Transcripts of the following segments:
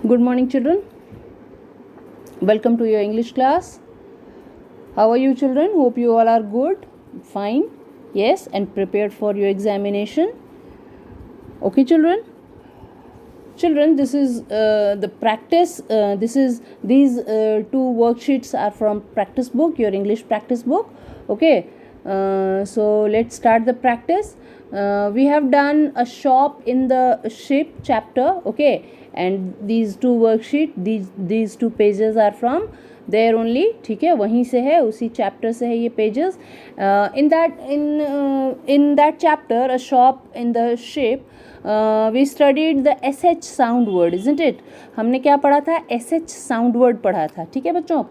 Good morning, children. Welcome to your English class. How are you, children? Hope you all are good, fine, yes, and prepared for your examination. Okay, children. Children, this is the practice. These two worksheets are from practice book, your English practice book. Okay. So let's start the practice. We have done a shop in the ship chapter. Okay, and these two worksheet, these two pages are from there only. ठीक है, वहीं से है, उसी chapter से है ये pages. In that chapter, a shop in the ship, we studied the SH sound word, isn't it? हमने क्या पढ़ा था? SH sound word पढ़ा था. ठीक है बच्चों.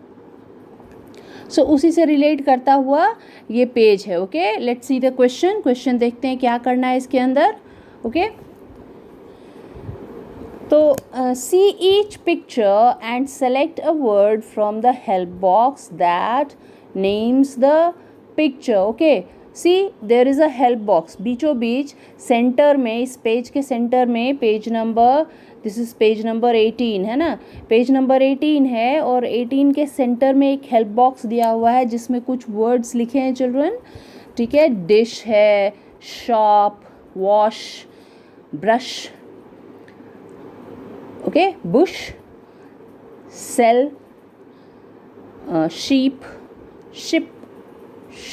सो उसी से रिलेट करता हुआ ये पेज है. Okay, let's see the question देखते हैं क्या करना है इसके अंदर. ओके, तो see each picture and select a word from the help box that names the picture. Okay, see there is a help box बीचों बीच सेंटर में, इस पेज के सेंटर में page number, this is page number 18 है ना, page number 18 है और 18 के सेंटर में एक हेल्प बॉक्स दिया हुआ है जिसमें कुछ वर्ड्स लिखे हैं चिल्ड्रन. ठीक है, डिश है, shop, wash, brush, okay, bush, shell, sheep, ship,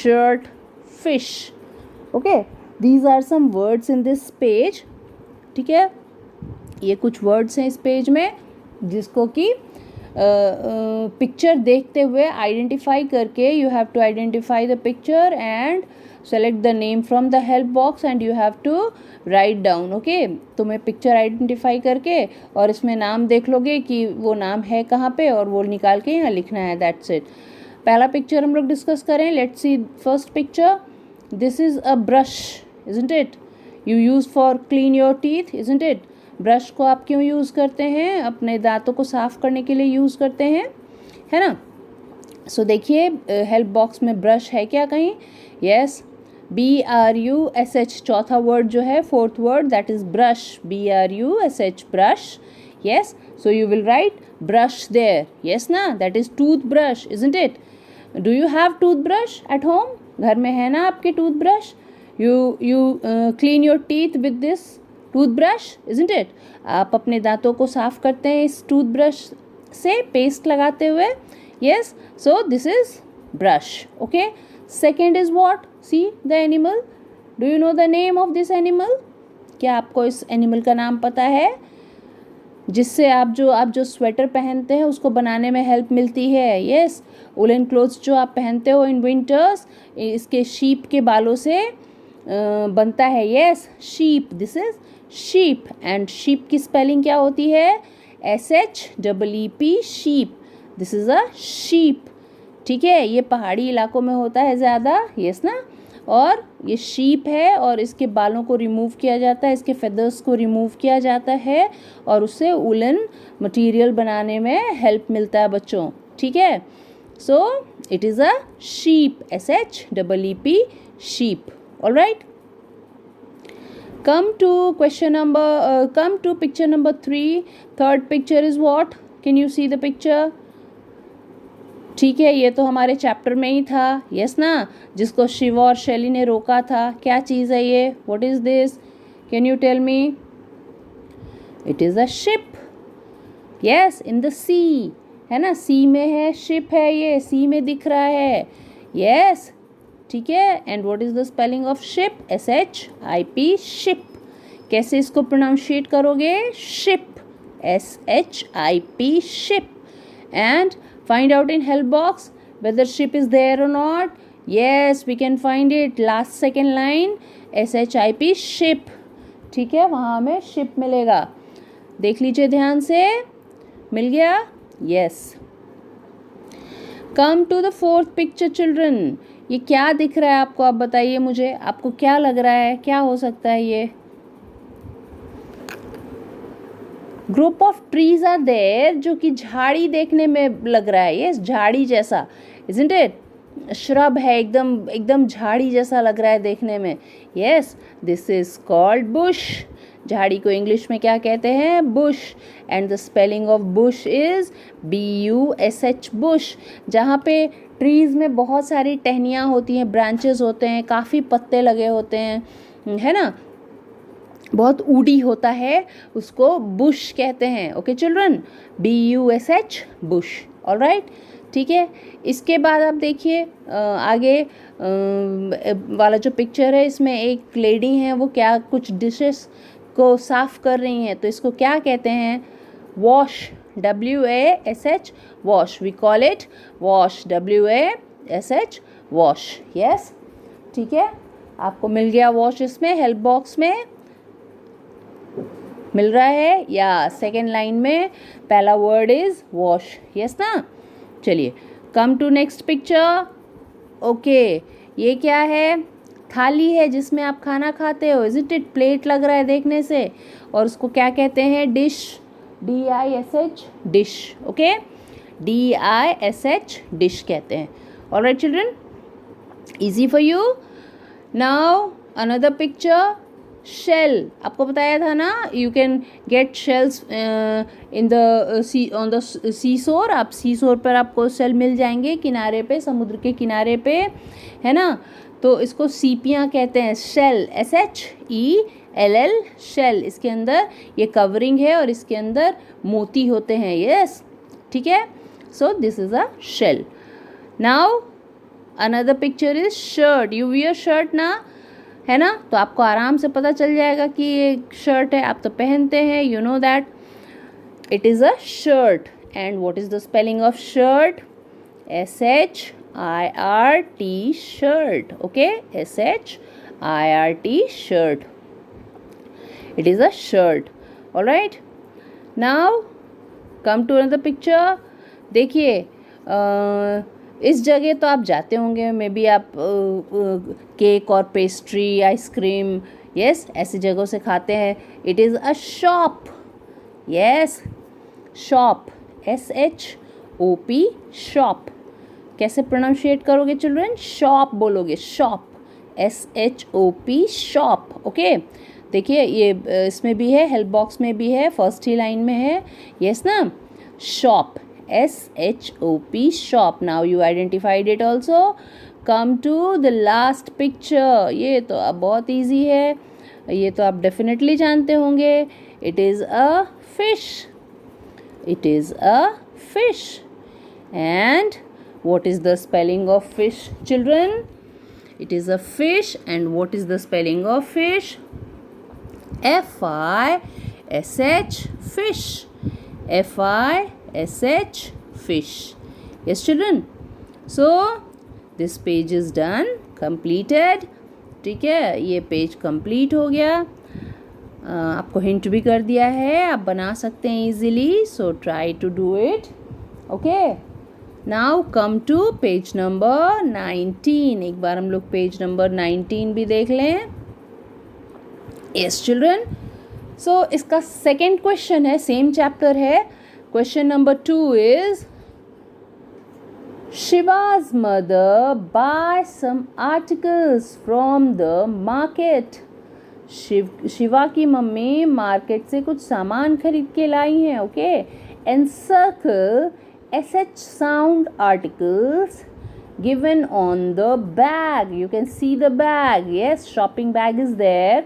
shirt, fish. Okay, these are some words in this page. ठीक है, ये कुछ वर्ड्स हैं इस पेज में जिसको कि पिक्चर देखते हुए आइडेंटिफाई करके, you have to identify the picture and select the name from the help box and you have to write down. Okay, तुम्हें पिक्चर आइडेंटिफाई करके और इसमें नाम देख लोगे कि वो नाम है कहाँ पे और वो निकाल के यहाँ लिखना है. That's it. पहला पिक्चर हम लोग डिस्कस करें. Let's see first picture. This is a brush, isn't it? You use for clean your teeth, isn't it? Brush को आप क्यों यूज़ करते हैं? अपने दांतों को साफ़ करने के लिए यूज़ करते हैं, है ना. सो देखिए हेल्प बॉक्स में ब्रश है क्या कहीं? यस, BRUSH चौथा वर्ड जो है, fourth word, that is brush. BRUSH, brush. Yes, so you will write brush there. Yes ना, that is tooth brush, isn't it? Do you have tooth brush at home? घर में है ना आपके tooth brush? You clean your teeth with this toothbrush, isn't it? आप अपने दांतों को साफ करते हैं इस टूथब्रश से, पेस्ट लगाते हुए. Yes, so this is brush. Okay, second is what? See the animal. Do you know the name of this animal? क्या आपको इस एनिमल का नाम पता है जिससे आप जो स्वेटर पहनते हैं उसको बनाने में हेल्प मिलती है? यस, वुलन क्लोथ्स जो आप पहनते हो इन विंटर्स, इसके शीप के बालों से बनता है. Yes, sheep. This is sheep. And sheep की स्पेलिंग क्या होती है? SHEEP, sheep. This is a sheep. ठीक है, ये पहाड़ी इलाकों में होता है ज़्यादा. यस ना, और ये शीप है और इसके बालों को रिमूव किया जाता है, इसके फेदर्स को रिमूव किया जाता है और उससे वुलन मटेरियल बनाने में हेल्प मिलता है बच्चों. ठीक है, so it is a sheep. SHEEP, sheep. All right. Come to picture number 3. Third picture is what? Can you see the picture? ठीक है, ये तो हमारे चैप्टर में ही था. यस ना, जिसको शिव और शैली ने रोका था. क्या चीज़ है ये? What is this? Can you tell me? It is a ship. Yes, in the sea. है ना, सी में है, शिप है, ये सी में दिख रहा है. यस, ठीक है. And what is the spelling of ship? SHIP, ship. कैसे इसको प्रोनाउंशिएट करोगे? Ship. SHIP, ship. And find out in help box whether ship is there और not. Yes, we can find it. Last second line, SHIP, ship. ठीक है, वहाँ हमें ship मिलेगा. देख लीजिए ध्यान से. मिल गया? Yes. Come to the fourth picture children. ये क्या दिख रहा है आपको? आप बताइए मुझे, आपको क्या लग रहा है? क्या हो सकता है ये? Group of trees are there, जो कि झाड़ी देखने में लग रहा है. यस, झाड़ी जैसा, इजंट इट? श्रब है, एकदम झाड़ी जैसा लग रहा है देखने में. Yes, this is called Bush. झाड़ी को इंग्लिश में क्या कहते हैं? Bush. And the spelling of Bush is BUSH, Bush. जहाँ पे ट्रीज़ में बहुत सारी टहनियाँ होती हैं, ब्रांचेस होते हैं, काफ़ी पत्ते लगे होते हैं, है ना, बहुत ऊडी होता है, उसको बुश कहते हैं। Okay children, BUSH, Bush. Alright, ठीक है। इसके बाद आप देखिए आगे वाला जो पिक्चर है, इसमें एक लेडी हैं, वो क्या कुछ डिशेस को साफ़ कर रही हैं, तो इसको क्या कहते हैं? Wash, WASH, wash. We call it wash, WASH, wash. Yes, ठीक है, आपको मिल गया वॉश इसमें हेल्प बॉक्स में मिल रहा है, या सेकेंड लाइन में पहला वर्ड इज़ वॉश। यस ना। चलिए, come to next picture. Okay, ये क्या है? थाली है जिसमें आप खाना खाते हो। इज इट प्लेट लग रहा है देखने से, और उसको क्या कहते हैं? Dish, DISH, dish. Okay, DISH, dish कहते हैं। Alright children, easy for you. Now another picture, shell. आपको बताया था ना, you can get shells in the sea, on the seashore. आप सीसोर पर आपको शेल मिल जाएंगे, किनारे पे, समुद्र के किनारे पे, है ना। तो इसको सीपियाँ कहते हैं, शेल, SHELL, शेल। इसके अंदर ये कवरिंग है और इसके अंदर मोती होते हैं। यस, ठीक है। So this is a shell. Now another picture is shirt. You wear shirt ना, है ना, तो आपको आराम से पता चल जाएगा कि ये शर्ट है, आप तो पहनते हैं, you know that it is a shirt. And what is the spelling of shirt? SHIRT, shirt. Okay, SHIRT, shirt. It is a shirt. All right. Now come to another picture. देखिए इस जगह तो आप जाते होंगे, मे बी आप cake और pastry, ice cream, yes, ऐसी जगहों से खाते हैं। It is a shop. Yes, shop, SHOP, shop. कैसे प्रोनाउंशिएट करोगे चिल्ड्रन? शॉप बोलोगे, शॉप, SHOP, शॉप। ओके, देखिए ये इसमें भी है, हेल्प बॉक्स में भी है, फर्स्ट ही लाइन में है। यस ना, shop, SHOP, shop. Now you identified it also. Come to the last picture. ये तो अब बहुत ईजी है, ये तो आप डेफिनेटली जानते होंगे। It is a fish, it is a fish. And what is the spelling of fish children? It is a fish. And what is the spelling of fish? FISH, fish, FISH, fish. Yes children, so this page is done, completed. ठीक है, ये page complete हो गया। आपको hint भी कर दिया है, आप बना सकते हैं easily, so try to do it. Okay, now come to page number 19। एक बार हम लोग पेज नंबर 19 भी देख लें। यस चिल्ड्रन, सो इसका सेकेंड क्वेश्चन है, सेम चैप्टर है। Question number 2 is Shiva's mother buy some articles from the market. Shiva की मम्मी मार्केट से कुछ सामान खरीद के लाई हैं। Okay, encircle SH sound articles given on the bag. You can see the bag. Yes, shopping bag is there.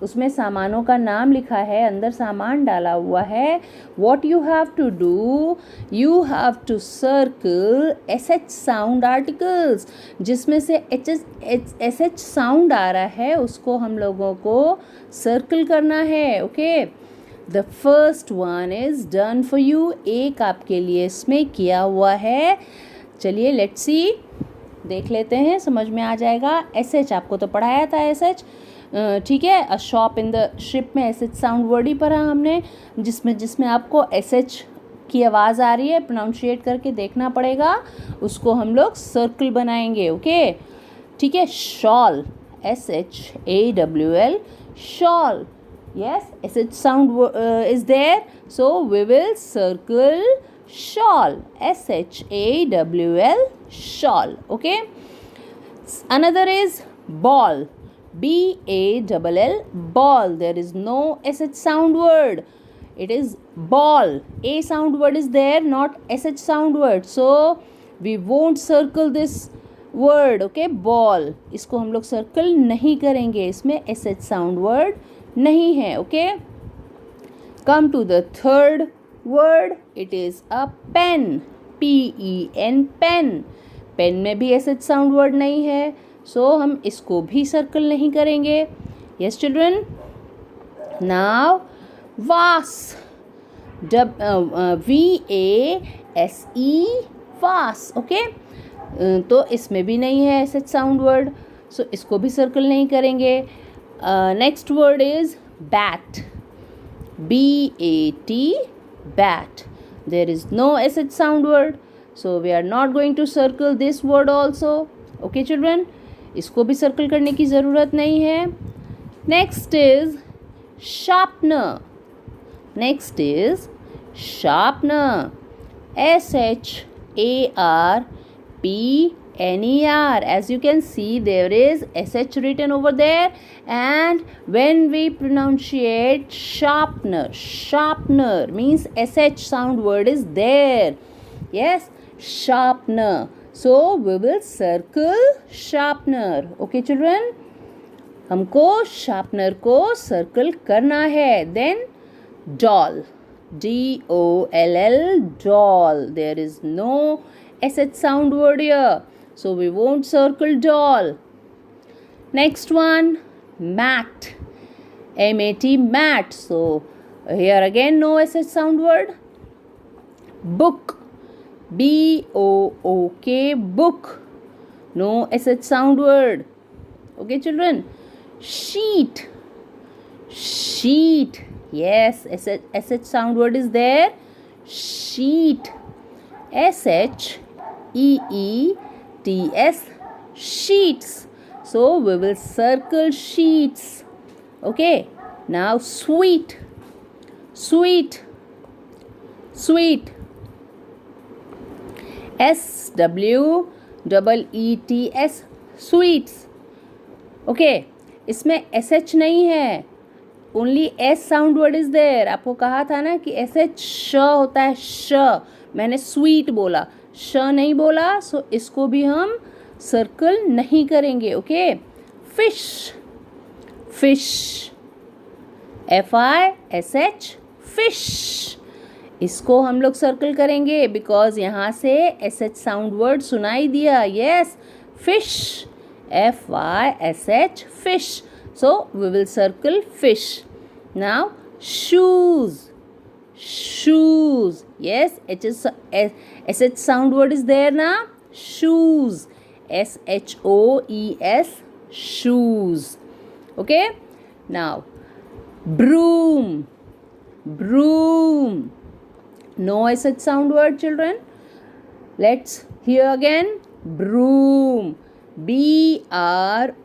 उसमें सामानों का नाम लिखा है, अंदर सामान डाला हुआ है। What you have to do? You have to circle SH sound articles. जिसमें से SH sound आ रहा है, उसको हम लोगों को सर्कल करना है। Okay, The first one is done for you. एक आपके लिए इसमें किया हुआ है। चलिए लेट्स सी, देख लेते हैं, समझ में आ जाएगा। SH आपको तो पढ़ाया था, SH, ठीक है। अ शॉप इन द शिप में SH साउंड वर्ड ही पढ़ा हमने, जिसमें आपको SH की आवाज़ आ रही है, प्रोनाउंशिएट करके देखना पड़ेगा, उसको हम लोग सर्कल बनाएंगे। ओके, ठीक है। Shawl, SHAWL, shawl. Yes, SH sound is there, so we will circle shawl, SHAWL, shawl. Okay, another is ball, B-A-L-L, ball. There is no SH sound word. It is ball. A sound word is there, not SH sound word. So we won't circle this word. Okay, ball. इसको हम लोग circle नहीं करेंगे. इसमें SH sound word नहीं है. Okay. Come to the third word. It is a pen. P-E-N, pen. Pen में भी SH sound word नहीं है. So हम इसको भी circle नहीं करेंगे. Yes, children. Now vase. V-A-S-E, vase. Okay. तो इसमें भी नहीं है SH sound word. So इसको भी circle नहीं करेंगे. Next word is bat. B-A-T, bat. There is no SH sound word. So we are not going to circle this word also. Okay, children. इसको भी circle करने की ज़रूरत नहीं है. Next is sharpener. Next is sharpener. S-H-A-R-P-N-E-R. As you can see, there is SH written over there. And when we pronunciate sharpener, sharpener means SH sound word is there. Yes, sharpener. So we will circle sharpener. Okay, children. हमको sharpener को circle करना है. Then doll. D-O-L-L, doll. There is no SH sound word here. So we won't circle doll. Next one, mat. M-A-T, mat. So here again no SH sound word. Book. B-O-O-K, book. No SH sound word. Okay, children. Sheet. Sheet. Yes, SH sound word is there. Sheet. S-H-E-E-T-S, sheets. So we will circle sheets. Okay. Now sweet. Sweet. Sweet. S-W-E-E-T-S, sweets. Okay. इसमें SH नहीं है. Only S sound word is there. आपको कहा था ना कि SH श होता है. श. मैंने स्वीट बोला, श नहीं बोला. सो इसको भी हम सर्कल नहीं करेंगे. Okay. Fish. Fish. F-I-S-H, fish. इसको हम लोग सर्कल करेंगे बिकॉज यहाँ से SH साउंड वर्ड सुनाई दिया. Yes, fish. F-I-S-H, fish. So we will circle fish. Now shoes. Shoes. Yes, SH sound word is there now. Shoes. S-H-O-E-S, shoes. Okay. Now broom. Broom. No SH sound word, children. Let's hear again. Broom. B-R-O-O-M,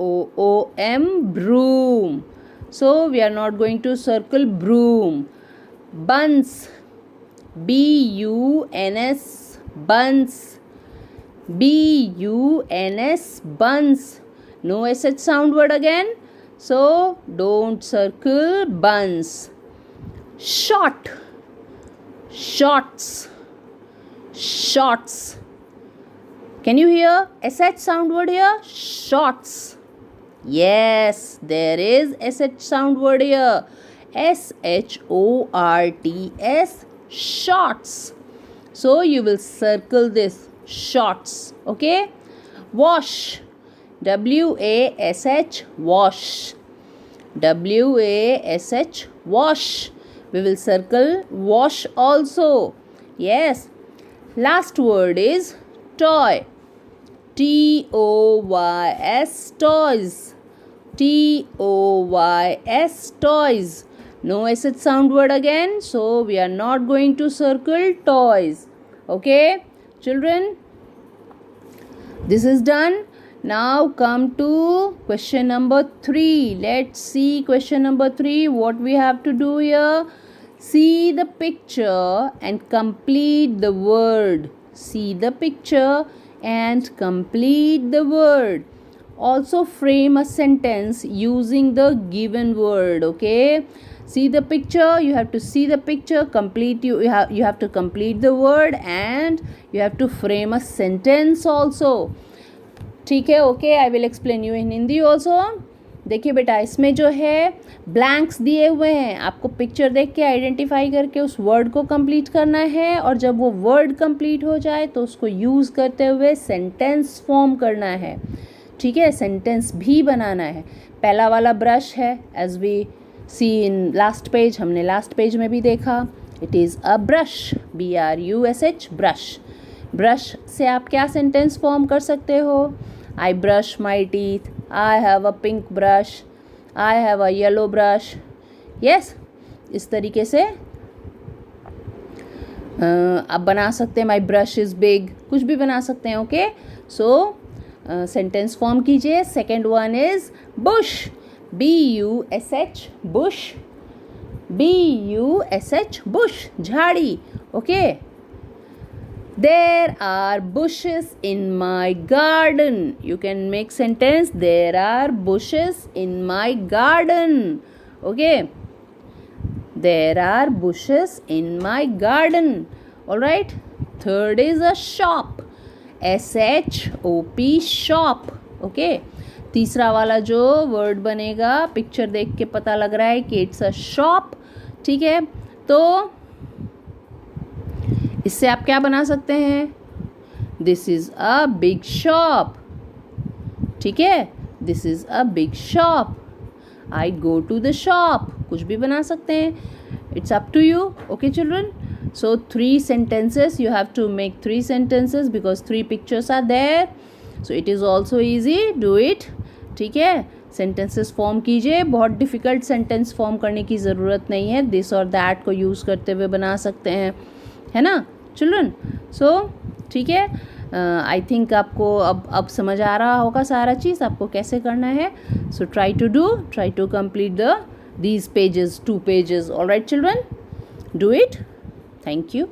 broom. So we are not going to circle broom. Buns. B-U-N-S, buns. B-U-N-S, buns. No SH sound word again. So don't circle buns. Short. Shorts. Shorts. Can you hear SH sound word here? Shorts. Yes, there is SH sound word here. S-H-O-R-T-S, shorts. So you will circle this, shorts. Okay. Wash. W-A-S-H, wash. W-A-S-H, wash. We will circle wash also. Yes. Last word is toy. T-O-Y-S, toys. T-O-Y-S, toys. No SH sound word again. So we are not going to circle toys. Okay, children. This is done. Now come to question number 3. Let's see question number 3. What we have to do here? See the picture and complete the word. See the picture and complete the word. Also frame a sentence using the given word. Okay, see the picture, you have to see the picture, complete you have to complete the word and you have to frame a sentence also. ठीक है, okay, I will explain you in Hindi also. देखिए बेटा, इसमें जो है blanks दिए हुए हैं, आपको पिक्चर देख के आइडेंटिफाई करके उस वर्ड को कंप्लीट करना है और जब वो वर्ड कंप्लीट हो जाए तो उसको यूज़ करते हुए सेंटेंस फॉर्म करना है. ठीक है, सेंटेंस भी बनाना है. पहला वाला ब्रश है, as we see in last page, हमने लास्ट पेज में भी देखा. It is a brush, BRUSH, brush. Brush से आप क्या सेंटेंस फॉर्म कर सकते हो? I brush my teeth, I have a pink brush, I have a yellow brush. Yes, इस तरीके से आप बना सकते हैं. माई ब्रश इज़ बिग, कुछ भी बना सकते हैं. ओके, सो सेंटेंस फॉर्म कीजिए. Second one is bush, BUSH, bush, BUSH, bush, झाड़ी. Okay, there are bushes in my garden. You can make sentence, there are bushes in my garden. Okay, there are bushes in my garden. All right, third is a shop, SHOP, shop. Okay, तीसरा वाला जो word बनेगा, picture देख के पता लग रहा है कि इट्स अ शॉप. ठीक है, तो इससे आप क्या बना सकते हैं? This is a big shop. ठीक है, this is a big shop. I go to the shop, कुछ भी बना सकते हैं. It's up to you. Okay children, so 3 sentences, you have to make 3 sentences because 3 pictures are there. So it is also easy, do it. ठीक है, sentences form कीजिए. बहुत difficult sentence form करने की ज़रूरत नहीं है. दिस और दैट को यूज़ करते हुए बना सकते हैं, है ना चिल्ड्रन? सो ठीक है, आई थिंक आपको अब समझ आ रहा होगा सारा चीज़ आपको कैसे करना है. So try to complete these pages, 2 pages. All right children, do it. Thank you.